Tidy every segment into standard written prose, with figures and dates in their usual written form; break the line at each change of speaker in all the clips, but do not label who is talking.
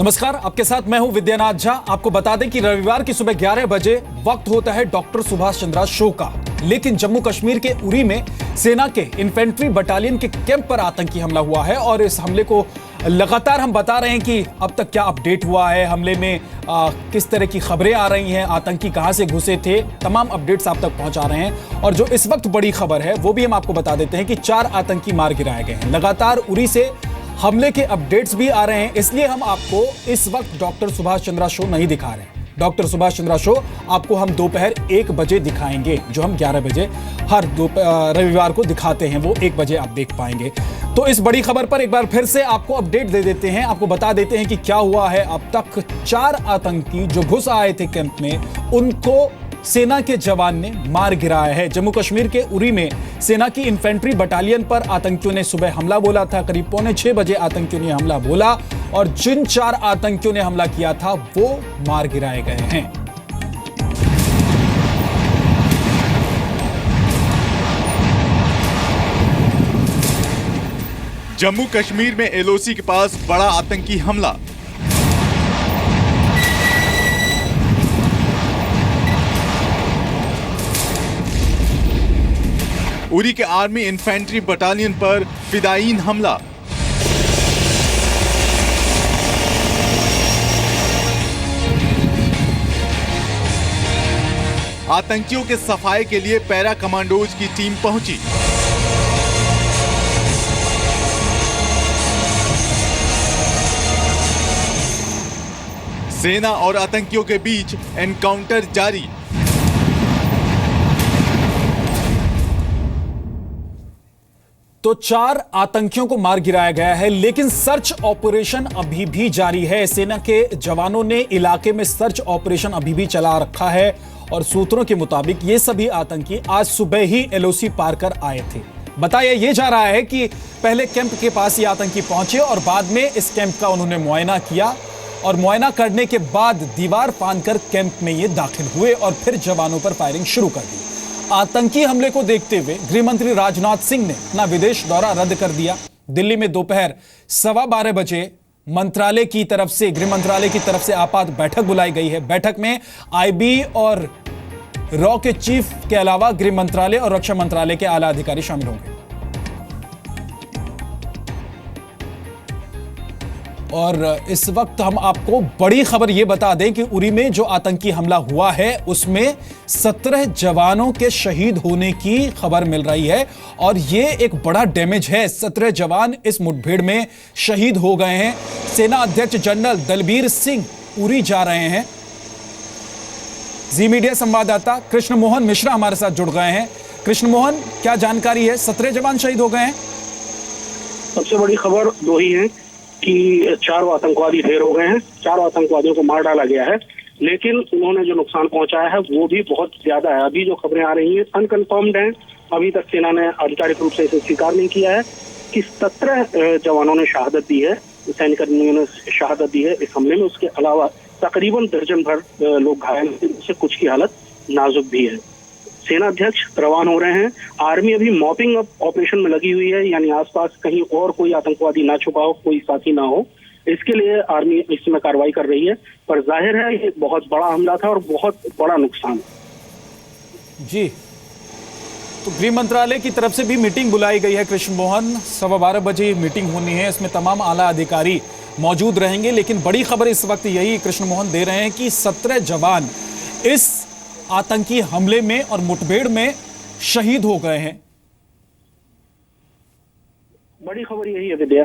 नमस्कार, आपके साथ मैं हूं विद्यानाथ झा। आपको बता दें कि रविवार की सुबह 11 बजे वक्त होता है डॉक्टर सुभाष चंद्रा शो का, लेकिन जम्मू कश्मीर के उरी में सेना के इन्फेंट्री बटालियन के कैंप पर आतंकी हमला हुआ है और इस हमले को लगातार हम बता रहे हैं कि अब तक क्या अपडेट हुआ है, हमले में किस तरह की खबरें आ रही हैं, आतंकी कहां से घुसे थे, तमाम अपडेट्स आप तक पहुंचा रहे हैं। और जो इस वक्त बड़ी खबर है वो भी हम आपको बता देते हैं कि 4 आतंकी मार गिराए गए हैं। लगातार उरी से हमले के अपडेट्स भी आ रहे हैं, इसलिए हम आपको इस वक्त डॉक्टर सुभाष चंद्रा शो नहीं दिखा रहे हैं। डॉक्टर सुभाष चंद्रा शो आपको हम दोपहर 1 बजे दिखाएंगे, जो हम 11 बजे हर रविवार को दिखाते हैं, वो 1 बजे आप देख पाएंगे। तो इस बड़ी खबर पर एक बार फिर से आपको अपडेट दे देते हैं, आपको बता देते हैं कि क्या हुआ है। अब तक 4 आतंकी जो घुस आए थे कैंप में, उनको सेना के जवान ने मार गिराया है। जम्मू कश्मीर के उरी में सेना की इन्फेंट्री बटालियन पर आतंकियों ने सुबह हमला बोला था। करीब 5:45 बजे आतंकियों ने हमला बोला और जिन 4 आतंकियों ने हमला किया था वो मार गिराए गए हैं।
जम्मू कश्मीर में एलओसी के पास बड़ा आतंकी हमला। उरी के आर्मी इन्फेंट्री बटालियन पर फिदायीन हमला। आतंकियों के सफाई के लिए पैरा कमांडोज की टीम पहुंची। सेना और आतंकियों के बीच एनकाउंटर जारी।
तो 4 आतंकियों को मार गिराया गया है, लेकिन सर्च ऑपरेशन अभी भी जारी है। सेना के जवानों ने इलाके में सर्च ऑपरेशन अभी भी चला रखा है और सूत्रों के मुताबिक ये सभी आतंकी आज सुबह ही एलओसी पार कर आए थे। बताया ये जा रहा है कि पहले कैंप के पास ये आतंकी पहुंचे और बाद में इस कैंप का उन्होंने मुआयना किया और मुआयना करने के बाद दीवार फांदकर कैंप में ये दाखिल हुए और फिर जवानों पर फायरिंग शुरू कर दी। आतंकी हमले को देखते हुए गृह मंत्री राजनाथ सिंह ने अपना विदेश दौरा रद्द कर दिया। दिल्ली में दोपहर 12:15 बजे मंत्रालय की तरफ से, गृह मंत्रालय की तरफ से आपात बैठक बुलाई गई है। बैठक में आईबी और रॉ के चीफ के अलावा गृह मंत्रालय और रक्षा मंत्रालय के आला अधिकारी शामिल होंगे। और इस वक्त हम आपको बड़ी खबर यह बता दें कि उरी में जो आतंकी हमला हुआ है उसमें 17 जवानों के शहीद होने की खबर मिल रही है और यह एक बड़ा डैमेज है। 17 जवान इस मुठभेड़ में शहीद हो गए हैं। सेना अध्यक्ष जनरल दलबीर सिंह उरी जा रहे हैं। जी मीडिया संवाददाता कृष्ण मोहन मिश्रा हमारे साथ जुड़ गए हैं। कृष्ण मोहन, क्या जानकारी है? 17 जवान शहीद हो गए हैं।
सबसे बड़ी खबर 2 ही है कि 4 आतंकवादी ढेर हो गए हैं। 4 आतंकवादियों को मार डाला गया है, लेकिन उन्होंने जो नुकसान पहुंचाया है वो भी बहुत ज्यादा है। अभी जो खबरें आ रही हैं अनकन्फर्म्ड हैं, अभी तक सेना ने आधिकारिक रूप से इसे स्वीकार नहीं किया है कि 17 जवानों ने शहादत दी है, सैनिकर्मियों ने शहादत दी है इस हमले में। उसके अलावा तकरीबन दर्जन भर लोग घायल हैं, जिनसे कुछ की हालत नाजुक भी है। सेना अध्यक्ष रवान हो रहे हैं। आर्मी अभी मॉपिंग अप ऑपरेशन में लगी हुई है, यानी आसपास कहीं और कोई आतंकवादी ना छुपा हो, कोई साथी ना हो, इसके लिए आर्मी इस समय कार्रवाई कर रही है। पर जाहिर है ये बहुत बड़ा हमला था और बहुत बड़ा नुकसान।
जी, तो गृह मंत्रालय की तरफ से भी मीटिंग बुलाई गई है कृष्ण मोहन। 12:15 बजे मीटिंग होनी है, इसमें तमाम आला अधिकारी मौजूद रहेंगे। लेकिन बड़ी खबर इस वक्त यही कृष्ण मोहन दे रहे हैं कि 17 जवान इस आतंकी हमले में और मुठभेड़ में शहीद हो गए हैं।
बड़ी खबर यही है विद्या,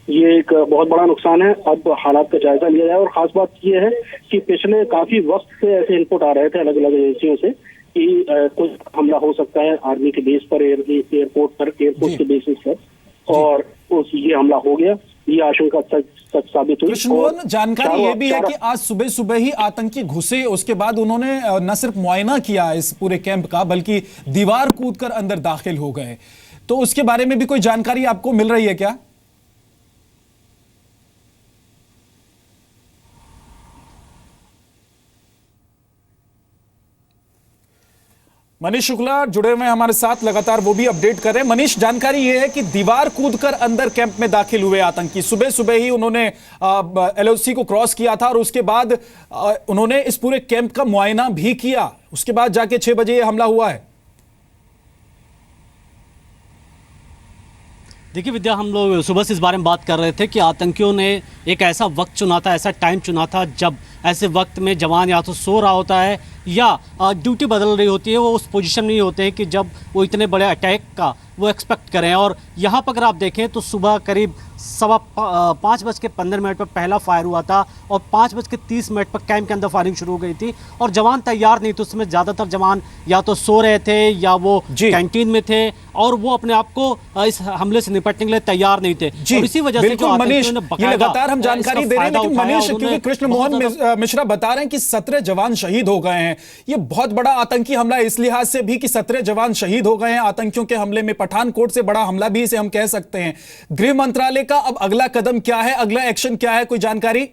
ये एक बहुत बड़ा नुकसान है। अब हालात का जायजा लिया जाए और खास बात यह है कि पिछले काफी वक्त से ऐसे इनपुट आ रहे थे अलग अलग एजेंसियों से कि कुछ हमला हो सकता है आर्मी के बेस पर, एयरपोर्ट के बेसिस पर, और ये हमला हो गया। ये आशंका सच साबित हुई।
कृष्ण मोहन, जानकारी ये भी है कि आज सुबह सुबह ही आतंकी घुसे, उसके बाद उन्होंने न सिर्फ मुआयना किया इस पूरे कैंप का, बल्कि दीवार कूदकर अंदर दाखिल हो गए। तो उसके बारे में भी कोई जानकारी आपको मिल रही है क्या? मनीष शुक्ला जुड़े हुए हैं हमारे साथ, लगातार वो भी अपडेट कर रहे हैं। मनीष, जानकारी ये है कि दीवार कूदकर अंदर कैंप में दाखिल हुए आतंकी सुबह सुबह ही उन्होंने एलओसी को क्रॉस किया था और उसके बाद उन्होंने इस पूरे कैंप का मुआयना भी किया, उसके बाद जाके 6 बजे ये हमला हुआ है।
देखिए विद्या, हम लोग सुबह से इस बारे में बात कर रहे थे कि आतंकियों ने एक ऐसा वक्त चुना था, ऐसा टाइम चुना था जब ऐसे वक्त में जवान या तो सो रहा होता है या ड्यूटी बदल रही होती है। वो उस पोजीशन में नहीं होते हैं कि जब वो इतने बड़े अटैक का वो एक्सपेक्ट करें। और यहाँ पर अगर आप देखें तो सुबह करीब 5:15 पर पहला फायर हुआ था और 5:30 पर कैंप के अंदर फायरिंग शुरू हो गई थी और जवान तैयार नहीं थे। उसमें ज़्यादातर जवान या तो सो रहे थे या वो कैंटीन में थे और वो अपने आप को इस हमले से निपटने के लिए तैयार नहीं थे। और इसी वजह से जो
मनीष, ये लगातार हम जानकारी दे रहे हैं, लेकिन मनीष, क्योंकि कृष्ण मोहन मिश्रा बता रहे हैं कि 17 जवान शहीद हो गए हैं। ये बहुत बड़ा आतंकी हमला इस लिहाज से भी कि 17 जवान शहीद हो गए हैं आतंकियों के हमले में। पठानकोट से बड़ा हमला भी इसे हम कह सकते हैं। गृह मंत्रालय का अब अगला कदम क्या है, अगला एक्शन क्या है, कोई जानकारी?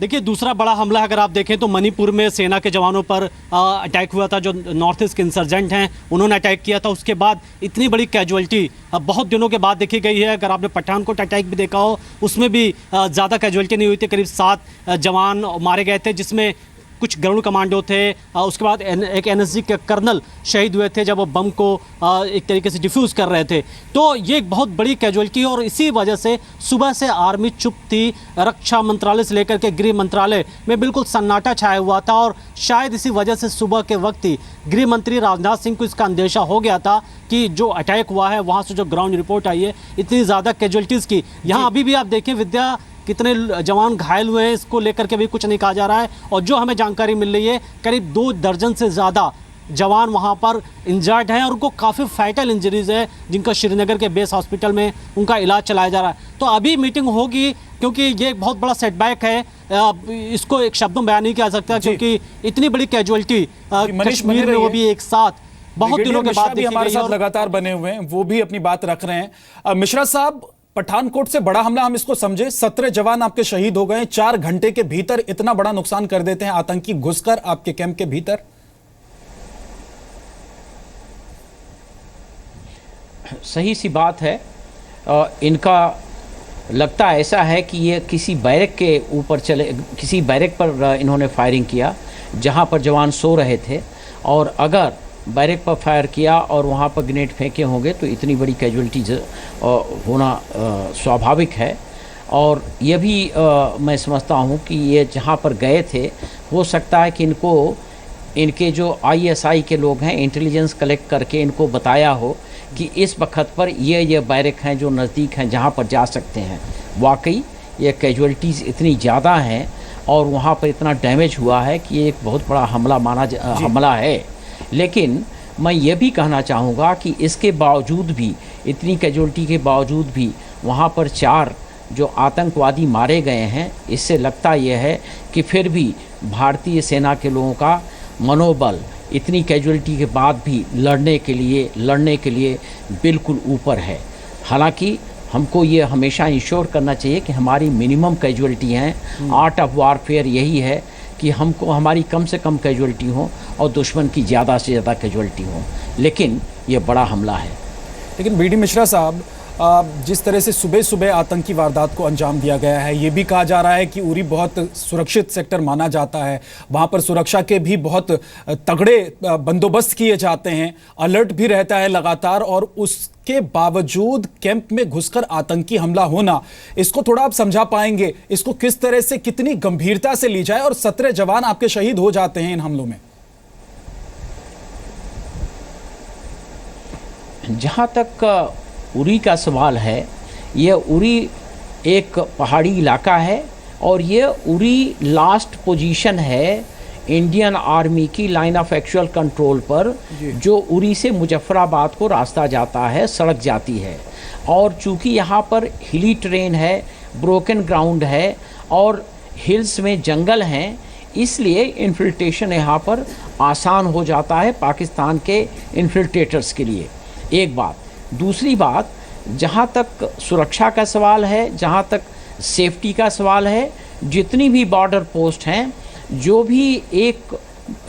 देखिए, दूसरा बड़ा हमला अगर आप देखें तो मणिपुर में सेना के जवानों पर अटैक हुआ था। जो नॉर्थ ईस्ट के इंसर्जेंट हैं उन्होंने अटैक किया था। उसके बाद इतनी बड़ी कैजुअलिटी बहुत दिनों के बाद देखी गई है। अगर आपने पठानकोट अटैक भी देखा हो, उसमें भी ज़्यादा कैजुअलिटी नहीं हुई थी। करीब 7 जवान मारे गए थे, जिसमें कुछ गरुड़ कमांडो थे। उसके बाद एक एनएसजी के कर्नल शहीद हुए थे जब वो बम को एक तरीके से डिफ्यूज़ कर रहे थे। तो ये एक बहुत बड़ी कैजुअलिटी और इसी वजह से सुबह से आर्मी चुप थी। रक्षा मंत्रालय से लेकर के गृह मंत्रालय में बिल्कुल सन्नाटा छाया हुआ था और शायद इसी वजह से सुबह के वक्त ही गृह मंत्री राजनाथ सिंह को इसका अंदेशा हो गया था कि जो अटैक हुआ है वहाँ से जो ग्राउंड रिपोर्ट आई है इतनी ज़्यादा कैजुअलिटीज़ की। यहाँ अभी भी आप देखें विद्या, कितने जवान घायल हुए हैं इसको लेकर के भी कुछ नहीं कहा जा रहा है। और जो हमें जानकारी मिल रही है करीब 2 दर्जन से ज़्यादा जवान वहां पर इंजर्ड हैं और उनको काफ़ी फैटल इंजरीज है, जिनका श्रीनगर के बेस हॉस्पिटल में उनका इलाज चलाया जा रहा है। तो अभी मीटिंग होगी क्योंकि ये एक बहुत बड़ा सेटबैक है। इसको एक शब्दों में बयान नहीं किया सकता क्योंकि इतनी बड़ी कैजुअलिटी कश्मीर में वो भी एक साथ बहुत दिनों के बाद
हमारे साथ लगातार बने हुए हैं, वो भी अपनी बात रख रहे हैं। मिश्रा साहब, पठानकोट से बड़ा हमला हम इसको समझे, 17 जवान आपके शहीद हो गए। 4 घंटे के भीतर इतना बड़ा नुकसान कर देते हैं आतंकी घुसकर आपके कैंप के भीतर।
सही सी बात है। इनका लगता ऐसा है कि ये किसी बैरक के ऊपर किसी बैरक पर इन्होंने फायरिंग किया जहां पर जवान सो रहे थे, और अगर बैरक पर फायर किया और वहाँ पर ग्रेनेड फेंके होंगे तो इतनी बड़ी कैजुअलिटी होना स्वाभाविक है। और ये भी मैं समझता हूँ कि ये जहाँ पर गए थे हो सकता है कि इनके जो ISI के लोग हैं, इंटेलिजेंस कलेक्ट करके इनको बताया हो कि इस वक्त पर ये बैरक हैं जो नज़दीक हैं जहाँ पर जा सकते हैं। वाकई ये कैजुअलिटीज़ इतनी ज़्यादा हैं और वहाँ पर इतना डैमेज हुआ है कि ये एक बहुत बड़ा हमला है। लेकिन मैं ये भी कहना चाहूँगा कि इसके बावजूद भी, इतनी कैजुअलिटी के बावजूद भी वहाँ पर 4 जो आतंकवादी मारे गए हैं, इससे लगता यह है कि फिर भी भारतीय सेना के लोगों का मनोबल इतनी कैजुअलिटी के बाद भी लड़ने के लिए बिल्कुल ऊपर है। हालांकि हमको ये हमेशा इंश्योर करना चाहिए कि हमारी मिनिमम कैजुअलिटी हैं। आर्ट ऑफ वारफेयर यही है कि हमको हमारी कम से कम कैजुअलिटी हो और दुश्मन की ज़्यादा से ज़्यादा कैजुअलिटी हो। लेकिन ये बड़ा हमला है।
लेकिन बीडी मिश्रा साहब, जिस तरह से सुबह सुबह आतंकी वारदात को अंजाम दिया गया है, ये भी कहा जा रहा है कि उरी बहुत सुरक्षित सेक्टर माना जाता है, वहाँ पर सुरक्षा के भी बहुत तगड़े बंदोबस्त किए जाते हैं, अलर्ट भी रहता है लगातार, और उसके बावजूद कैंप में घुसकर आतंकी हमला होना, इसको थोड़ा आप समझा पाएंगे? इसको किस तरह से, कितनी गंभीरता से ली जाए? और 17 जवान आपके शहीद हो जाते हैं इन हमलों में।
जहाँ तक उरी का सवाल है, ये उरी एक पहाड़ी इलाका है और ये उरी लास्ट पोजीशन है इंडियन आर्मी की लाइन ऑफ एक्चुअल कंट्रोल पर, जो उरी से मुजफ्फराबाद को रास्ता जाता है, सड़क जाती है। और चूँकि यहाँ पर हिली ट्रेन है, ब्रोकन ग्राउंड है और हिल्स में जंगल हैं, इसलिए इन्फिल्ट्रेशन यहाँ पर आसान हो जाता है पाकिस्तान के इन्फिल्ट्रेटर्स के लिए। एक बात। दूसरी बात, जहाँ तक सुरक्षा का सवाल है, जहाँ तक सेफ्टी का सवाल है, जितनी भी बॉर्डर पोस्ट हैं जो भी एक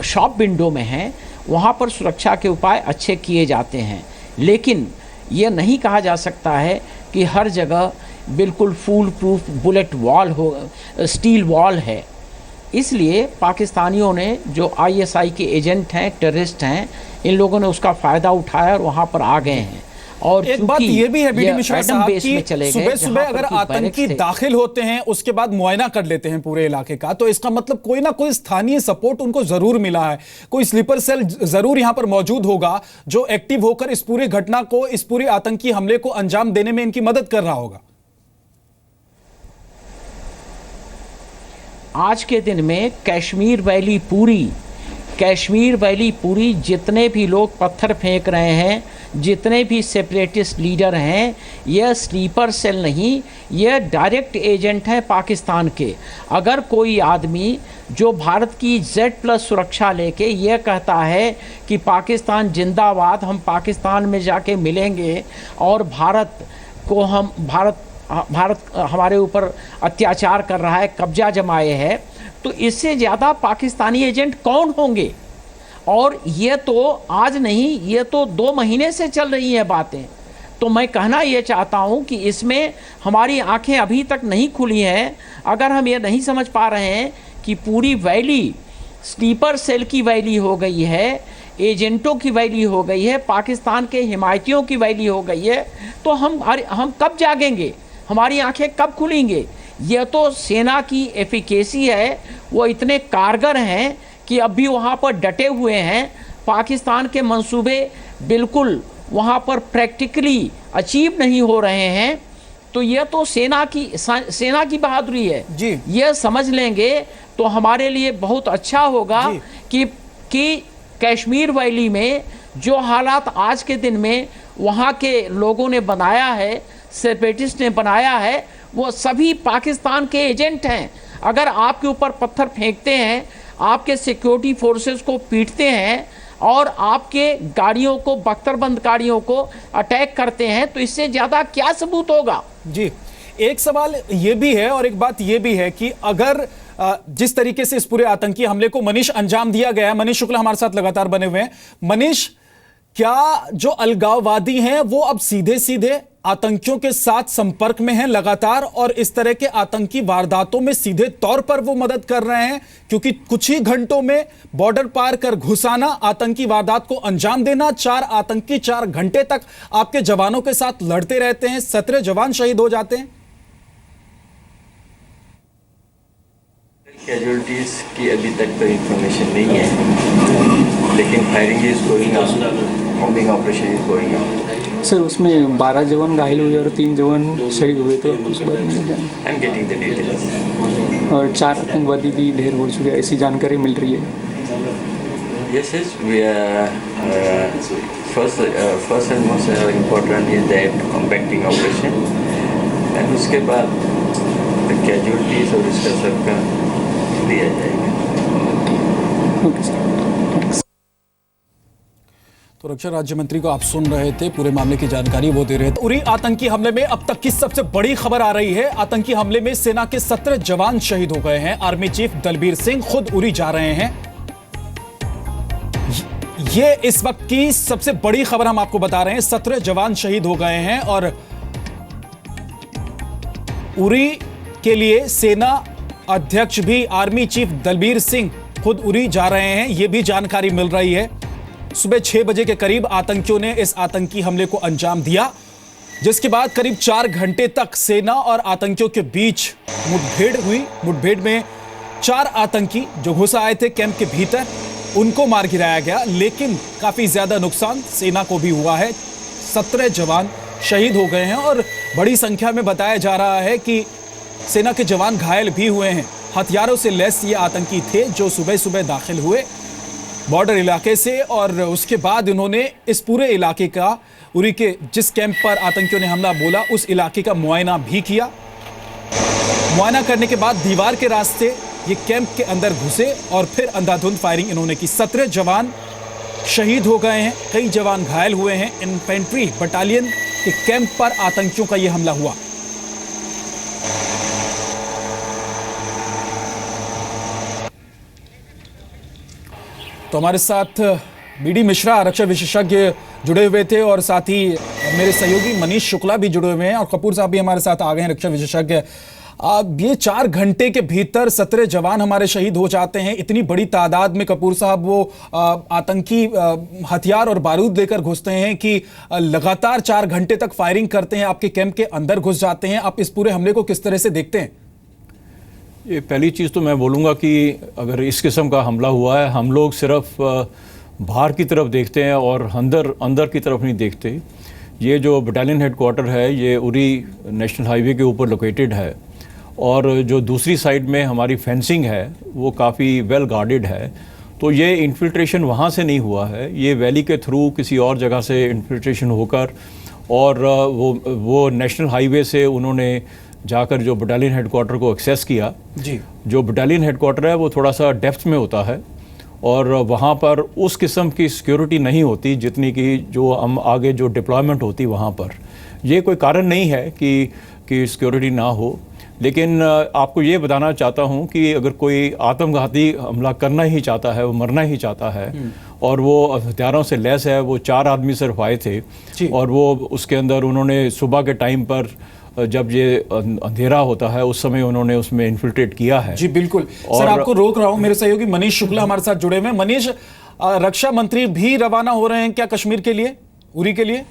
शॉप विंडो में हैं वहाँ पर सुरक्षा के उपाय अच्छे किए जाते हैं, लेकिन ये नहीं कहा जा सकता है कि हर जगह बिल्कुल फूल प्रूफ बुलेट वॉल हो, स्टील वॉल है। इसलिए पाकिस्तानियों ने जो आईएसआई के एजेंट हैं, टेररिस्ट हैं, इन लोगों ने उसका फ़ायदा उठाया और वहाँ पर आ गए हैं। और
एक बात ये भी है बीडी मिश्रा साहब कि सुबह सुबह अगर आतंकी दाखिल होते हैं उसके बाद मुआयना कर लेते हैं पूरे इलाके का, तो इसका मतलब कोई ना कोई स्थानीय सपोर्ट उनको जरूर मिला है, कोई स्लीपर सेल जरूर यहां पर मौजूद होगा जो एक्टिव होकर इस पूरी घटना को, इस पूरे आतंकी हमले को अंजाम देने में इनकी मदद कर रहा होगा।
आज के दिन में कश्मीर वैली पूरी जितने भी लोग पत्थर फेंक रहे हैं, जितने भी सेपरेटिस्ट लीडर हैं, यह स्लीपर सेल नहीं, यह डायरेक्ट एजेंट हैं पाकिस्तान के। अगर कोई आदमी जो भारत की Z+ सुरक्षा लेके यह कहता है कि पाकिस्तान जिंदाबाद, हम पाकिस्तान में जाके मिलेंगे और भारत हमारे ऊपर अत्याचार कर रहा है, कब्जा जमाए है, तो इससे ज़्यादा पाकिस्तानी एजेंट कौन होंगे? और ये तो आज नहीं, ये तो 2 महीने से चल रही हैं बातें। तो मैं कहना ये चाहता हूँ कि इसमें हमारी आंखें अभी तक नहीं खुली हैं। अगर हम ये नहीं समझ पा रहे हैं कि पूरी वैली स्लीपर सेल की वैली हो गई है, एजेंटों की वैली हो गई है, पाकिस्तान के हिमायतियों की वैली हो गई है, तो हम कब जागेंगे? हमारी आंखें कब खुलेंगे? यह तो सेना की एफिकेसी है, वो इतने कारगर हैं कि अब भी वहाँ पर डटे हुए हैं। पाकिस्तान के मंसूबे बिल्कुल वहाँ पर प्रैक्टिकली अचीव नहीं हो रहे हैं। तो यह तो सेना की बहादुरी है
जी।
यह समझ लेंगे तो हमारे लिए बहुत अच्छा होगा कि कश्मीर वैली में जो हालात आज के दिन में वहाँ के लोगों ने बनाया है, सेपरेटिस्ट ने बनाया है, वो सभी पाकिस्तान के एजेंट हैं। अगर आपके ऊपर पत्थर फेंकते हैं, आपके सिक्योरिटी फोर्सेस को पीटते हैं और आपके गाड़ियों को, बख्तरबंद गाड़ियों को अटैक करते हैं, तो इससे ज़्यादा क्या सबूत होगा? जी,
एक सवाल ये भी है और एक बात ये भी है कि अगर जिस तरीके से इस पूरे आतंकी हमले को मनीष अंजाम दिया गया है, मनीष शुक्ला हमारे साथ लगातार बने हुए हैं। मनीष, क्या जो अलगाववादी हैं वो अब सीधे सीधे आतंकियों के साथ संपर्क में हैं लगातार और इस तरह के आतंकी वारदातों में सीधे तौर पर वो मदद कर रहे हैं? क्योंकि कुछ ही घंटों में बॉर्डर पार कर घुसाना, आतंकी वारदात को अंजाम देना, 4 आतंकी 4 घंटे तक आपके जवानों के साथ लड़ते रहते हैं, 17 जवान शहीद हो जाते हैं।
कैजुअलिटीज की अभी तक तो इंफॉर्मेशन नहीं है, लेकिन firing is going on, bombing operation is going on.
Sir, उसमें 12 जवान घायल हुए और 3 जवान शहीद हुए, तो उस बारे में जान।
I am getting the details.
और 4 आतंकवादी भी ढेर हो चुके हैं, ऐसी जानकारी मिल रही है।
Yes yes, we are first and most important is that compacting operation, and उसके बाद कैजुअलिटीज और इसका सबका दिया जाएगा।
Okay sir.
तो रक्षा राज्य मंत्री को आप सुन रहे थे, पूरे मामले की जानकारी वो दे रहे थे। उरी आतंकी हमले में अब तक की सबसे बड़ी खबर आ रही है। आतंकी हमले में सेना के 17 जवान शहीद हो गए हैं। आर्मी चीफ दलबीर सिंह खुद उरी जा रहे हैं। ये इस वक्त की सबसे बड़ी खबर हम आपको बता रहे हैं। 17 जवान शहीद हो गए हैं और उरी के लिए सेना अध्यक्ष भी, आर्मी चीफ दलबीर सिंह खुद उरी जा रहे हैं, यह भी जानकारी मिल रही है। सुबह 6 बजे के करीब आतंकियों ने इस आतंकी हमले को अंजाम दिया, जिसके बाद करीब 4 घंटे तक सेना और आतंकियों के बीच मुठभेड़ हुई। मुठभेड़ में 4 आतंकी जो घुस आए थे कैंप के भीतर, उनको मार गिराया गया, लेकिन काफी ज्यादा नुकसान सेना को भी हुआ है। 17 जवान शहीद हो गए हैं और बड़ी संख्या में बताया जा रहा है कि सेना के जवान घायल भी हुए हैं। हथियारों से लैस ये आतंकी थे जो सुबह सुबह दाखिल हुए बॉर्डर इलाके से और उसके बाद इन्होंने इस पूरे इलाके का, उरी के जिस कैंप पर आतंकियों ने हमला बोला, उस इलाके का मुआयना भी किया। मुआयना करने के बाद दीवार के रास्ते ये कैंप के अंदर घुसे और फिर अंधाधुंध फायरिंग इन्होंने की। 17 जवान शहीद हो गए हैं, कई जवान घायल हुए हैं। इन्फेंट्री बटालियन के कैंप पर आतंकियों का यह हमला हुआ। तो हमारे साथ बीडी मिश्रा आरक्षण विशेषज्ञ जुड़े हुए थे और साथ ही मेरे सहयोगी मनीष शुक्ला भी जुड़े हुए हैं और कपूर साहब भी हमारे साथ आ गए हैं रक्षा विशेषज्ञ। ये 4 घंटे के भीतर 17 जवान हमारे शहीद हो जाते हैं। इतनी बड़ी तादाद में कपूर साहब वो आतंकी हथियार और बारूद लेकर घुसते हैं कि लगातार 4 घंटे तक फायरिंग करते हैं, आपके कैंप के अंदर घुस जाते हैं। आप इस पूरे हमले को किस तरह से देखते हैं?
ये पहली चीज़ तो मैं बोलूँगा कि अगर इस किस्म का हमला हुआ है, हम लोग सिर्फ बाहर की तरफ देखते हैं और अंदर की तरफ नहीं देखते। ये जो बटालियन हेडक्वार्टर है ये उरी नेशनल हाईवे के ऊपर लोकेटेड है और जो दूसरी साइड में हमारी फेंसिंग है वो काफ़ी वेल गार्डेड है। तो ये इन्फिल्ट्रेशन वहाँ से नहीं हुआ है, ये वैली के थ्रू किसी और जगह से इन्फिल्ट्रेशन होकर और वो नेशनल हाईवे से उन्होंने जाकर जो बटालियन हेडक्वार्टर को एक्सेस किया।
जी, जो
बटालियन हेडक्वार्टर है वो थोड़ा सा डेप्थ में होता है और वहाँ पर उस किस्म की सिक्योरिटी नहीं होती जितनी कि जो हम आगे जो डिप्लॉयमेंट होती वहाँ पर। ये कोई कारण नहीं है कि सिक्योरिटी ना हो, लेकिन आपको ये बताना चाहता हूँ कि अगर कोई आत्मघाती हमला करना ही चाहता है, वो मरना ही चाहता है और वो हथियारों से लैस है, वो 4 आदमी सिर्फ आए थे और वो उसके अंदर उन्होंने सुबह के टाइम पर जब ये अंधेरा होता है उस समय उन्होंने उसमें इन्फिल्ट्रेट किया है।
जी बिल्कुल। सर आपको रोक रहा हूं, मेरे सहयोगी मनीष शुक्ला हमारे साथ जुड़े हुए हैं। मनीष, रक्षा मंत्री भी रवाना हो रहे हैं क्या कश्मीर के लिए, उरी के लिए?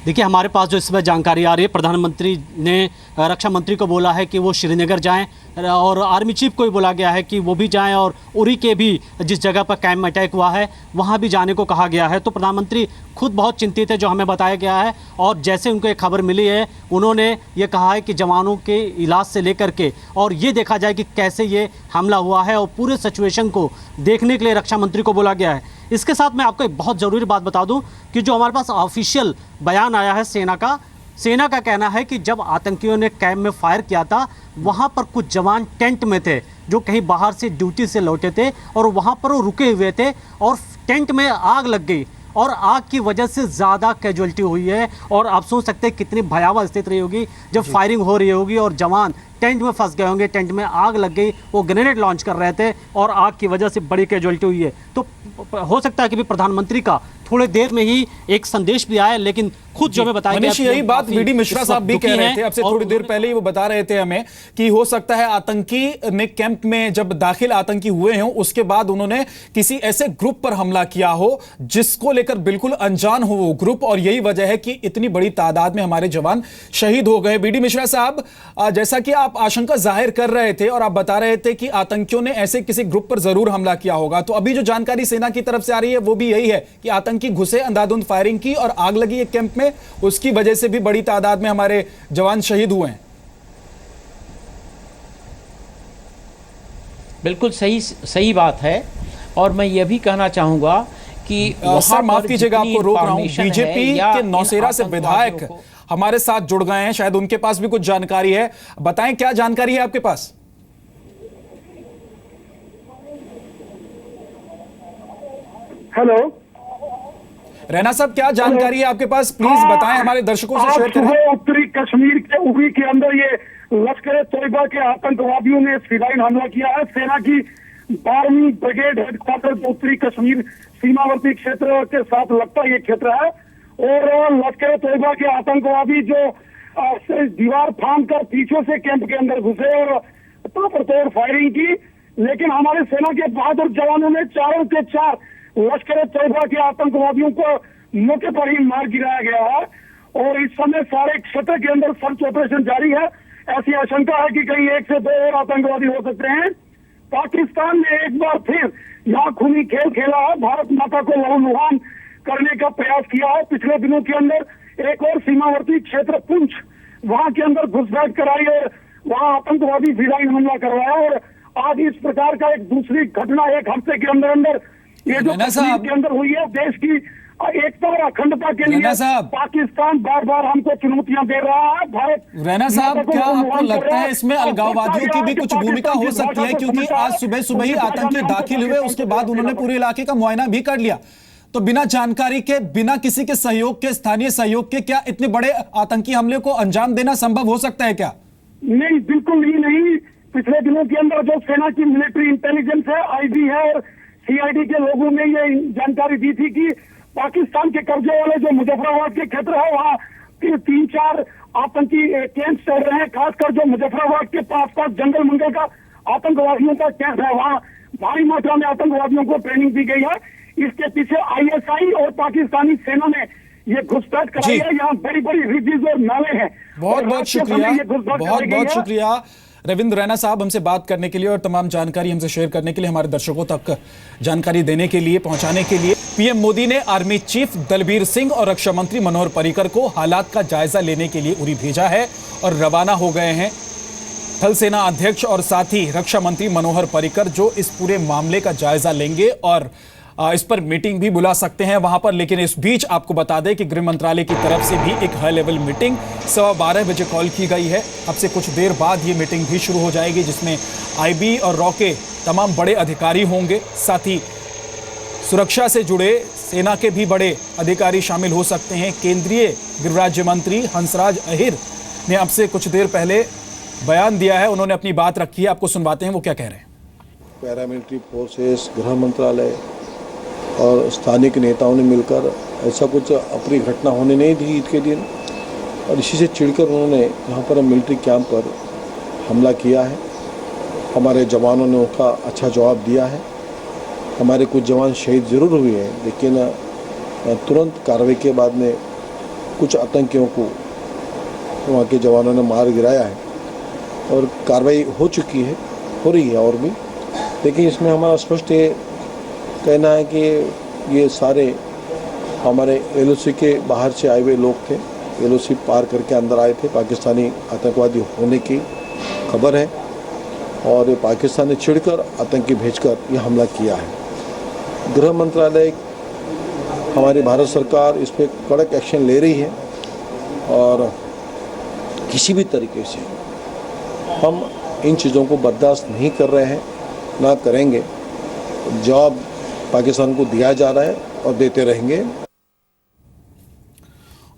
देखिए, हमारे पास जो इस समय जानकारी आ रही है, प्रधानमंत्री ने रक्षा मंत्री को बोला है कि वो श्रीनगर जाएं और आर्मी चीफ को भी बोला गया है कि वो भी जाएं और उरी के भी जिस जगह पर कैंप में अटैक हुआ है वहां भी जाने को कहा गया है। तो प्रधानमंत्री खुद बहुत चिंतित है, जो हमें बताया गया है, और जैसे उनको एक खबर मिली है उन्होंने ये कहा है कि जवानों के इलाज से लेकर के और ये देखा जाए कि कैसे ये हमला हुआ है और पूरे सिचुएशन को देखने के लिए रक्षा मंत्री को बोला गया है। इसके साथ मैं आपको एक बहुत ज़रूरी बात बता दूं कि जो हमारे पास ऑफिशियल बयान आया है सेना का कहना है कि जब आतंकियों ने कैंप में फायर किया था वहां पर कुछ जवान टेंट में थे जो कहीं बाहर से ड्यूटी से लौटे थे और वहां पर वो रुके हुए थे और टेंट में आग लग गई और आग की वजह से ज़्यादा कैजुअलिटी हुई है। और आप सोच सकते हैं कितनी भयावह स्थिति रही होगी जब फायरिंग हो रही होगी और जवान टेंट में फंस गए होंगे, टेंट में आग लग गई, वो ग्रेनेड लॉन्च कर रहे थे और आग की वजह से बड़ी कैजुअलिटी हुई है। तो हो सकता है कि भी प्रधानमंत्री का थोड़ी देर में ही एक संदेश भी आया, लेकिन खुद जो हमें बताया गया,
यही बात बीडी मिश्रा साहब भी कह रहे थे, अब से थोड़ी देर पहले ही वो बता रहे थे हमें कि हो सकता है आतंकी ने कैंप में जब दाखिल आतंकी हुए हों उसके बाद उन्होंने किसी ऐसे ग्रुप पर हमला किया हो जिसको लेकर बिल्कुल अनजान हो वो ग्रुप, और यही वजह है कि इतनी बड़ी तादाद में हमारे जवान शहीद हो गए। बीडी मिश्रा साहब, जैसा कि आप आशंका जाहिर कर रहे थे और आप बता रहे थे कि आतंकियों ने ऐसे किसी ग्रुप पर जरूर हमला किया होगा, तो अभी जो जानकारी सेना की तरफ से आ रही है वो भी यही है कि आतंकी घुसे, अंधाधुंध फायरिंग की और आग लगी एक कैंप में, उसकी वजह से भी बड़ी तादाद में हमारे जवान शहीद हुए हैं।
बिल्कुल सही बात है। और मैं यह भी कहना चाहूंगा कि
सर माफ कीजिएगा आपको रोक रहा हूं, बीजेपी के नौशेरा से विधायक हमारे साथ जुड़ गए हैं, शायद उनके पास भी कुछ जानकारी है। बताएं क्या जानकारी है आपके पास?
हेलो
रैना साहब, क्या जानकारी है आपके पास, प्लीज बताएं, हमारे दर्शकों से शेयर करें।
उत्तरी कश्मीर के उरी के अंदर ये लश्कर तोयबा के आतंकवादियों ने फिदायीन हमला किया है। सेना की 12वीं ब्रिगेड हेडक्वार्टर उत्तरी कश्मीर सीमावर्ती क्षेत्र के साथ लगता ये क्षेत्र है और लश्कर तोयबा के आतंकवादी जो दीवार फांद कर पीछे से कैंप के अंदर घुसे और ताबड़तोड़ फायरिंग की, लेकिन हमारे सेना के बहादुर जवानों ने चारों के 4 लश्कर तोयबा के आतंकवादियों को मौके पर ही मार गिराया गया है और इस समय सारे क्षेत्र के अंदर सर्च ऑपरेशन जारी है। ऐसी आशंका है कि कहीं 1 से 2 और आतंकवादी हो सकते हैं। पाकिस्तान ने एक बार फिर यहाँ खूनी खेल खेला है, भारत माता को लहूलुहान करने का प्रयास किया है। पिछले दिनों के अंदर एक और सीमावर्ती क्षेत्र पुंछ, वहां के अंदर घुसपैठ कराई और वहां आतंकवादी फिदायीन हमला करवाया और आज इस प्रकार का एक दूसरी घटना 1 हफ्ते के अंदर ये जो कश्मीर के अंदर हुई है, देश की एकता और अखंडता के लिए पाकिस्तान बार-बार हमको चुनौतियां दे रहा है। भारत
रैना साहब, क्या आपको लगता है इसमें अलगाववादियों की भी कुछ भूमिका हो सकती है, क्योंकि आज सुबह ही आतंकी दाखिल हुए, उसके बाद उन्होंने पूरे इलाके का मुआयना भी कर लिया, तो बिना जानकारी के, बिना किसी के सहयोग के, स्थानीय सहयोग के, क्या इतने बड़े आतंकी हमले को अंजाम देना संभव हो सकता है क्या?
नहीं, बिल्कुल ही नहीं। पिछले दिनों के अंदर जो सेना की मिलिट्री इंटेलिजेंस है, आईबी है और सीआईडी के लोगों ने ये जानकारी दी थी कि पाकिस्तान के कब्जे वाले जो मुजफ्फराबाद के क्षेत्र है वहाँ 3-4 आतंकी कैंप चल रहे हैं। खासकर जो मुजफ्फराबाद के पास जंगल मंगल का आतंकवादियों का कैंप है, वहाँ भारी मात्रा में आतंकवादियों को ट्रेनिंग दी गई है। इसके पीछे आईएसआई और पाकिस्तानी सेना ने ये घुसपैठ कराई है। यहाँ बड़ी बड़ी रिजीज और नाले हैं।
बहुत बहुत शुक्रिया, बहुत बहुत शुक्रिया रविंद्र रैना साहब हमसे बात करने के लिए और तमाम जानकारी हमसे शेयर करने के लिए, हमारे दर्शकों तक जानकारी देने के लिए, पहुंचाने के लिए। पीएम मोदी ने आर्मी चीफ दलबीर सिंह और रक्षा मंत्री मनोहर पर्रिकर को हालात का जायजा लेने के लिए उरी भेजा है और रवाना हो गए हैं। थल सेना अध्यक्ष और साथ ही रक्षा मंत्री मनोहर पर्रिकर जो इस पूरे मामले का जायजा लेंगे और इस पर मीटिंग भी बुला सकते हैं वहां पर। लेकिन इस बीच आपको बता दें कि गृह मंत्रालय की तरफ से भी एक हाई लेवल मीटिंग 12:15 बजे कॉल की गई है। अब से कुछ देर बाद ये मीटिंग भी शुरू हो जाएगी, जिसमें आईबी और रॉ के तमाम बड़े अधिकारी होंगे। साथ ही सुरक्षा से जुड़े सेना के भी बड़े अधिकारी शामिल हो सकते हैं। केंद्रीय गृह राज्य मंत्री हंसराज अहिर ने अब से कुछ देर पहले बयान दिया है, उन्होंने अपनी बात रखी है, आपको सुनवाते हैं वो क्या कह रहे हैं।
पैरामिलिट्री फोर्सेस, गृह मंत्रालय और स्थानीय नेताओं ने मिलकर ऐसा कुछ अप्रिय घटना होने नहीं दी ईद के दिन, और इसी से चिढ़कर उन्होंने यहाँ पर मिलिट्री कैंप पर हमला किया है। हमारे जवानों ने उसका अच्छा जवाब दिया है। हमारे कुछ जवान शहीद जरूर हुए हैं, लेकिन तुरंत कार्रवाई के बाद में कुछ आतंकियों को वहाँ के जवानों ने मार गिराया है और कार्रवाई हो चुकी है, हो रही है और भी। लेकिन इसमें हमारा स्पष्ट ये कहना है कि ये सारे हमारे एलओसी के बाहर से आए हुए लोग थे। एलओसी पार करके अंदर आए थे। पाकिस्तानी आतंकवादी होने की खबर है और पाकिस्तान ने चिढ़कर आतंकी भेजकर ये हमला किया है। गृह मंत्रालय, हमारी भारत सरकार इस पर कड़क एक्शन ले रही है और किसी भी तरीके से हम इन चीज़ों को बर्दाश्त नहीं कर रहे हैं, ना करेंगे। जवाब पाकिस्तान को दिया जा रहा है और देते रहेंगे।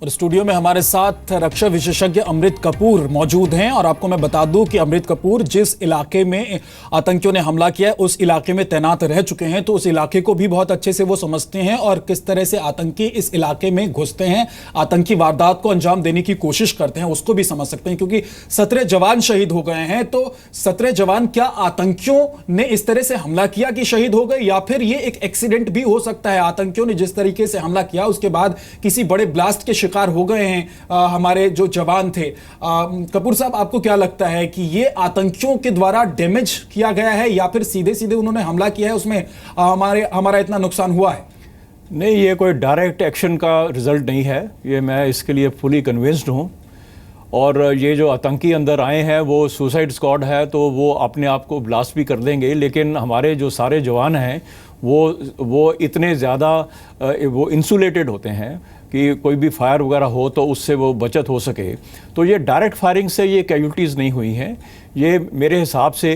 और स्टूडियो में हमारे साथ रक्षा विशेषज्ञ अमृत कपूर मौजूद हैं और आपको मैं बता दूं कि अमृत कपूर जिस इलाके में आतंकियों ने हमला किया उस इलाके में तैनात रह चुके हैं, तो उस इलाके को भी बहुत अच्छे से वो समझते हैं और किस तरह से आतंकी इस इलाके में घुसते हैं, आतंकी वारदात को अंजाम देने की कोशिश करते हैं, उसको भी समझ सकते हैं। क्योंकि 17 जवान शहीद हो गए हैं, तो 17 जवान क्या आतंकियों ने इस तरह से हमला किया कि शहीद हो गए, या फिर ये एक एक्सीडेंट भी हो सकता है। आतंकियों ने जिस तरीके से हमला किया उसके बाद किसी बड़े ब्लास्ट के शिकार हो गए हैं हमारे जो जवान थे। कपूर साहब, आपको क्या लगता है कि ये आतंकियों के द्वारा डैमेज किया गया है या फिर सीधे सीधे उन्होंने हमला किया है, उसमें हमारा इतना नुकसान हुआ है?
नहीं, ये कोई डायरेक्ट एक्शन का रिजल्ट नहीं है, ये मैं इसके लिए फुली कन्विंस्ड हूँ। और ये जो आतंकी अंदर आए हैं वो सुसाइड स्क्वाड है, तो वो अपने आप को ब्लास्ट भी कर देंगे। लेकिन हमारे जो सारे जवान हैं वो इतने ज़्यादा वो इंसुलेटेड होते हैं कि कोई भी फायर वगैरह हो तो उससे वो बचत हो सके। तो ये डायरेक्ट फायरिंग से ये कैजुअल्टीज़ नहीं हुई हैं। ये मेरे हिसाब से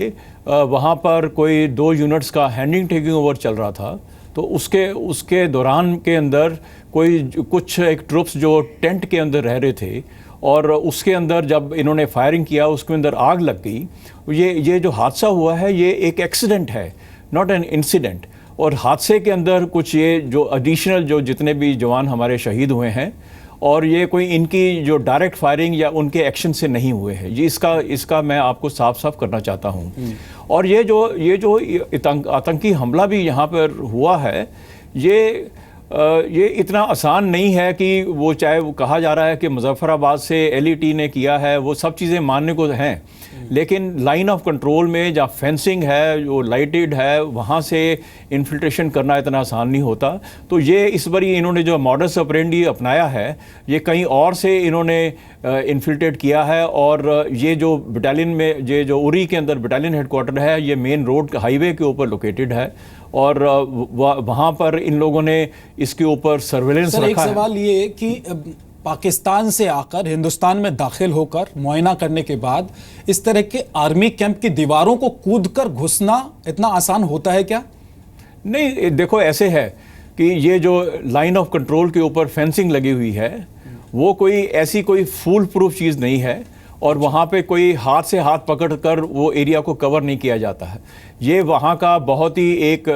वहाँ पर कोई 2 यूनिट्स का हैंडिंग टेकिंग ओवर चल रहा था, तो उसके दौरान के अंदर कुछ एक ट्रुप्स जो टेंट के अंदर रह रहे थे और उसके अंदर जब इन्होंने फायरिंग किया उसके अंदर आग लग गई। ये जो हादसा हुआ है ये एक एक्सीडेंट है, नॉट एन इंसिडेंट। और हादसे के अंदर कुछ ये जो एडिशनल जो जितने भी जवान हमारे शहीद हुए हैं, और ये कोई इनकी जो डायरेक्ट फायरिंग या उनके एक्शन से नहीं हुए हैं, ये इसका मैं आपको साफ साफ करना चाहता हूँ। और ये जो आतंकी हमला भी यहाँ पर हुआ है, ये इतना आसान नहीं है कि वो चाहे वो कहा जा रहा है कि मुजफ्फराबाद से एलईटी ने किया है, वो सब चीज़ें मानने को हैं, लेकिन लाइन ऑफ कंट्रोल में जहाँ फेंसिंग है, जो लाइटेड है, वहाँ से इन्फिल्ट्रेशन करना इतना आसान नहीं होता। तो ये इस बार इन्होंने जो मॉडस ऑपरेंडी अपनाया है, ये कहीं और से इन्होंने इन्फिल्ट्रेट किया है। और ये जो बटालियन में ये जो उरी के अंदर बटालियन हेडक्वार्टर है, ये मेन रोड हाईवे के ऊपर लोकेटेड है और वहाँ पर इन लोगों ने इसके ऊपर सर्वेलेंस रखा है।
एक सवाल ये कि पाकिस्तान से आकर हिंदुस्तान में दाखिल होकर मुआयना करने के बाद इस तरह के आर्मी कैंप की दीवारों को कूदकर घुसना इतना आसान होता है क्या?
नहीं, देखो ऐसे है कि ये जो लाइन ऑफ कंट्रोल के ऊपर फेंसिंग लगी हुई है वो कोई ऐसी कोई फूल प्रूफ चीज़ नहीं है। और वहाँ पे कोई हाथ से हाथ पकड़ कर वो एरिया को कवर नहीं किया जाता है। ये वहाँ का बहुत ही एक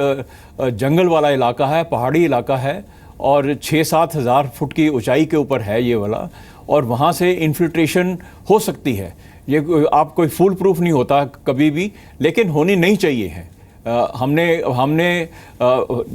जंगल वाला इलाका है, पहाड़ी इलाका है और 6-7 हज़ार फुट की ऊंचाई के ऊपर है ये वाला, और वहाँ से इन्फिल्ट्रेशन हो सकती है। ये आप कोई फुल प्रूफ नहीं होता कभी भी, लेकिन होनी नहीं चाहिए है। हमने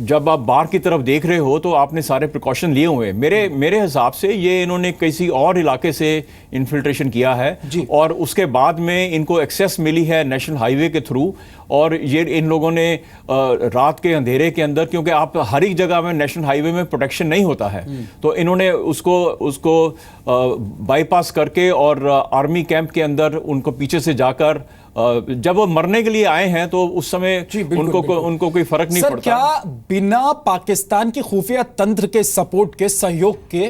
जब आप बाहर की तरफ देख रहे हो तो आपने सारे प्रिकॉशन लिए हुए। मेरे हिसाब से ये इन्होंने किसी और इलाके से इन्फिल्ट्रेशन किया है और उसके बाद में इनको एक्सेस मिली है नेशनल हाईवे के थ्रू, और ये इन लोगों ने रात के अंधेरे के अंदर, क्योंकि आप हर एक जगह में नेशनल हाईवे में प्रोटेक्शन नहीं होता है, तो इन्होंने उसको बाईपास करके और आर्मी कैंप के अंदर उनको पीछे से जाकर जब वो मरने के लिए आए हैं तो उस समय उनको कोई फर्क नहीं पड़ता।
क्या बिना पाकिस्तान की खुफिया तंत्र के सपोर्ट के, सहयोग के,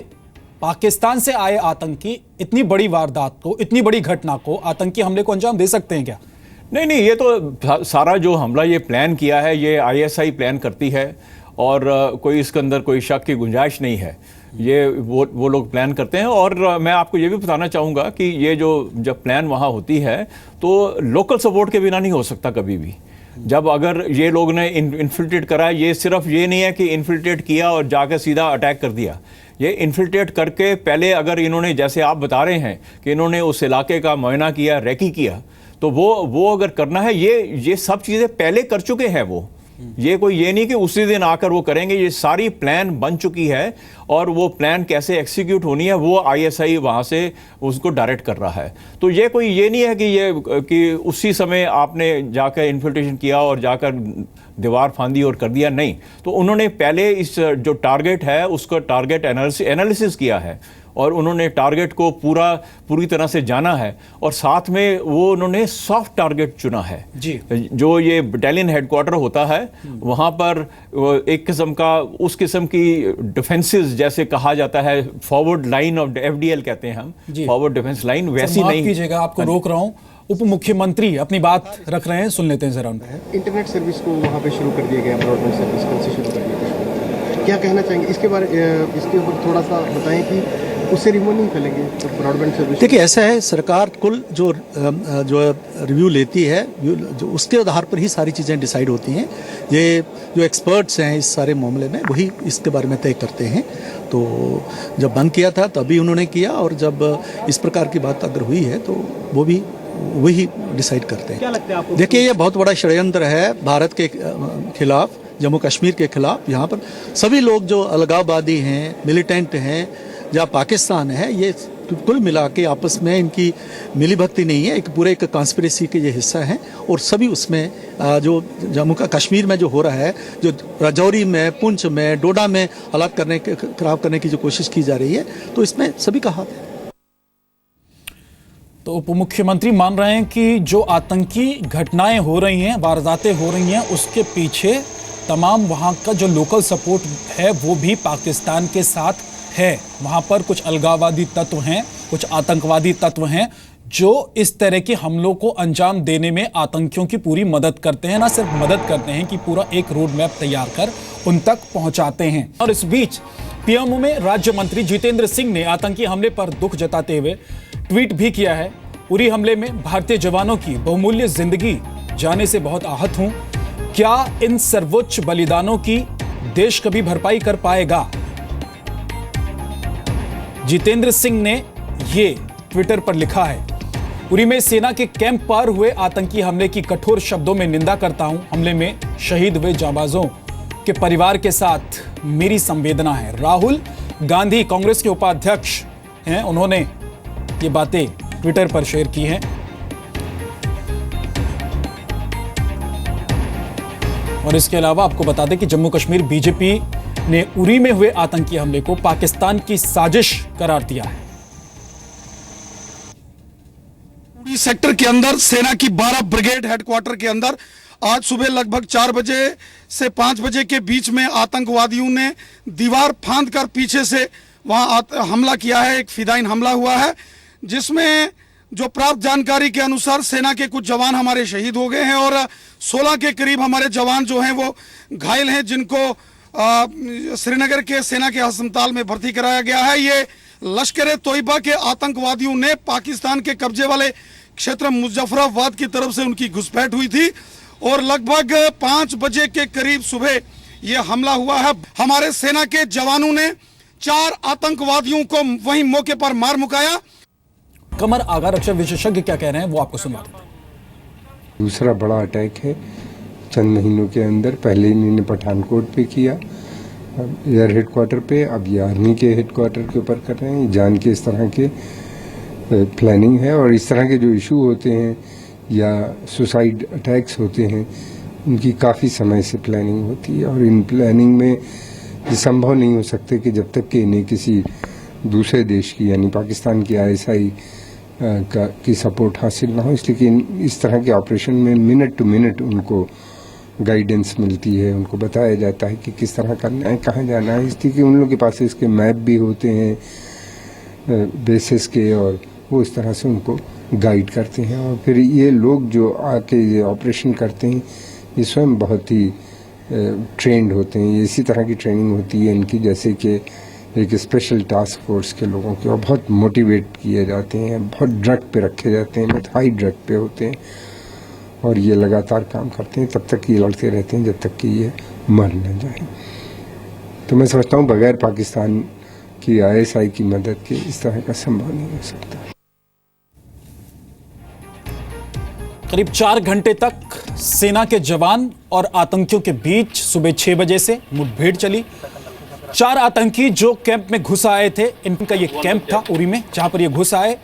पाकिस्तान से आए आतंकी इतनी बड़ी वारदात को, इतनी बड़ी घटना को, आतंकी हमले को अंजाम दे सकते हैं क्या?
नहीं, ये तो सारा जो हमला ये प्लान किया है ये ISI प्लान करती है और कोई इसके अंदर कोई शक की गुंजाइश नहीं है। ये वो लोग प्लान करते हैं। और मैं आपको ये भी बताना चाहूँगा कि ये जब प्लान वहाँ होती है तो लोकल सपोर्ट के बिना नहीं हो सकता कभी भी। जब अगर ये लोग ने इन्फिल्ट्रेट करा, ये सिर्फ ये नहीं है कि इन्फिल्ट्रेट किया और जाकर सीधा अटैक कर दिया। ये इन्फिल्ट्रेट करके पहले अगर इन्होंने, जैसे आप बता रहे हैं कि इन्होंने उस इलाके का मुआयना किया, रेकी किया, तो वो अगर करना है, ये सब चीज़ें पहले कर चुके हैं वो। ये नहीं कि उसी दिन आकर वो करेंगे, ये सारी प्लान बन चुकी है और वो प्लान कैसे एक्सिक्यूट होनी है वो ISI वहाँ से उसको डायरेक्ट कर रहा है। तो ये नहीं है कि उसी समय आपने जाकर इन्फिल्ट्रेशन किया और जाकर दीवार फांदी और कर दिया, नहीं। तो उन्होंने पहले इस जो टारगेट है उसका टारगेट एनालिसिस किया है और उन्होंने टारगेट को पूरी तरह से जाना है, और साथ में वो उन्होंने सॉफ्ट टारगेट चुना है जी। जो ये बटालियन हेडक्वार्टर होता है वहाँ पर एक किस्म का, उस किस्म की डिफेंसेस जैसे कहा जाता है, फॉरवर्ड लाइन ऑफ FDL कहते हैं हम, फॉरवर्ड डिफेंस लाइन, वैसी नहीं।
कीजिएगा, आपको रोक रहा हूँ। उप मुख्यमंत्री अपनी बात रख रहे हैं, सुन लेते हैं जरा।
इंटरनेट सर्विस को वहाँ पे शुरू कर दिया गया, ब्रॉडबैंड सर्विस कल से शुरू कर दिया, क्या कहना चाहेंगे इसके ऊपर थोड़ा सा बताएं कि उससे रिमूव नहीं फैलेंगे तो ब्रॉडबैंड सर्विस?
देखिए, ऐसा है, सरकार कुल जो रिव्यू लेती है, जो उसके आधार पर ही सारी चीज़ें डिसाइड होती हैं। ये जो एक्सपर्ट्स हैं इस सारे मामले में वही इसके बारे में तय करते हैं। तो जब बंद किया था तभी उन्होंने किया, और जब इस प्रकार की बात अगर हुई है तो वो भी वही डिसाइड करते हैं। क्या लगता है आपको? देखिए, ये बहुत बड़ा षड्यंत्र है भारत के खिलाफ, जम्मू कश्मीर के खिलाफ। यहाँ पर सभी लोग जो अलगाववादी हैं, मिलिटेंट हैं, जहाँ पाकिस्तान है, ये कुल मिला के आपस में इनकी मिली भक्ति नहीं है, एक कॉन्स्पिरेसी के ये हिस्सा हैं। और सभी उसमें जो जम्मू का कश्मीर में जो हो रहा है, जो राजौरी में, पुंछ में, डोडा में हालात खराब करने की जो कोशिश की जा रही है, तो इसमें सभी का हाथ है।
तो उप मुख्यमंत्री मान रहे हैं कि जो आतंकी घटनाएं हो रही हैं, वारदातें हो रही हैं, उसके पीछे तमाम वहाँ का जो लोकल सपोर्ट है वो भी पाकिस्तान के साथ है। वहाँ पर कुछ अलगाववादी तत्व हैं, कुछ आतंकवादी तत्व हैं जो इस तरह के हमलों को अंजाम देने में आतंकियों की पूरी मदद करते हैं। ना सिर्फ मदद करते हैं कि पूरा एक रोड मैप तैयार कर उन तक पहुंचाते हैं। और इस बीच पीएमओ में राज्य मंत्री जितेंद्र सिंह ने आतंकी हमले पर दुख जताते हुए ट्वीट भी किया है। उरी हमले में भारतीय जवानों की बहुमूल्य जिंदगी जाने से बहुत आहत हूं। क्या इन सर्वोच्च बलिदानों की देश कभी भरपाई कर पाएगा? जितेंद्र सिंह ने ये ट्विटर पर लिखा है। उरी में सेना के कैंप पर हुए आतंकी हमले की कठोर शब्दों में निंदा करता हूं। हमले में शहीद हुए जांबाजों के परिवार के साथ मेरी संवेदना है। राहुल गांधी कांग्रेस के उपाध्यक्ष हैं, उन्होंने ये बातें ट्विटर पर शेयर की हैं। और इसके अलावा आपको बता दें कि जम्मू कश्मीर बीजेपी ने उरी में हुए आतंकी हमले को पाकिस्तान की साजिश करार दिया है।
उरी सेक्टर के अंदर सेना की 12 ब्रिगेड हेडक्वार्टर के अंदर आज सुबह लगभग 4 बजे से 5 बजे के बीच में आतंकवादियों ने दीवार फांदकर पीछे से वहां हमला किया है। एक फिदायीन हमला हुआ है, जिसमें जो प्राप्त जानकारी के अनुसार सेना के कुछ जवान हमारे शहीद हो गए हैं और 16 के करीब हमारे जवान जो हैं वो घायल हैं, जिनको श्रीनगर के सेना के अस्पताल में भर्ती कराया गया है। ये लश्कर तोयबा के आतंकवादियों ने पाकिस्तान के कब्जे वाले क्षेत्र मुजफ्फराबाद की तरफ से उनकी घुसपैठ हुई थी और लगभग 5 बजे के करीब सुबह यह हमला हुआ है। हमारे सेना के जवानों ने 4 आतंकवादियों को वहीं मौके पर मार मुकाया।
कमर आगा रक्षा विशेषज्ञ क्या कह रहे हैं वो आपको सुनवा देते हैं।
दूसरा बड़ा अटैक है चंद महीनों के अंदर। पहले इन्होंने पठानकोट पे किया, एयर हेडक्वार्टर पे, अब ये आर्मी के हेडक्वार्टर के ऊपर कर रहे हैं। जान के इस तरह के प्लानिंग है और इस तरह के जो इशू होते हैं या सुसाइड अटैक्स होते हैं उनकी काफ़ी समय से प्लानिंग होती है और इन प्लानिंग में ये संभव नहीं हो सकते कि जब तक कि इन्हें किसी दूसरे देश की यानी पाकिस्तान की ISI की सपोर्ट हासिल ना हो। इसलिए इस तरह के ऑपरेशन में मिनट टू मिनट उनको गाइडेंस मिलती है, उनको बताया जाता है कि किस तरह करना है, कहाँ जाना है। इसलिए कि उन लोगों के पास इसके मैप भी होते हैं बेसिस के और वो इस तरह से उनको गाइड करते हैं। और फिर ये लोग जो आके ये ऑपरेशन करते हैं ये स्वयं बहुत ही ट्रेंड होते हैं। ये इसी तरह की ट्रेनिंग होती है इनकी जैसे कि एक स्पेशल टास्क फोर्स के लोगों के, और बहुत मोटिवेट किए जाते हैं, बहुत ड्रग पे रखे जाते हैं, बहुत हाई ड्रग पे होते हैं और ये लगातार काम करते हैं। तब तक ये लड़ते रहते हैं जब तक कि ये मर न जाए। तो मैं समझता हूँ बगैर पाकिस्तान की ISI की मदद के इस तरह का संभव नहीं हो सकता।
करीब 4 घंटे तक सेना के जवान और आतंकियों के बीच सुबह 6 बजे से मुठभेड़ चली। 4 आतंकी जो कैंप में घुस आए थे, इनका ये कैंप था उरी में, जहां पर ये घुस आए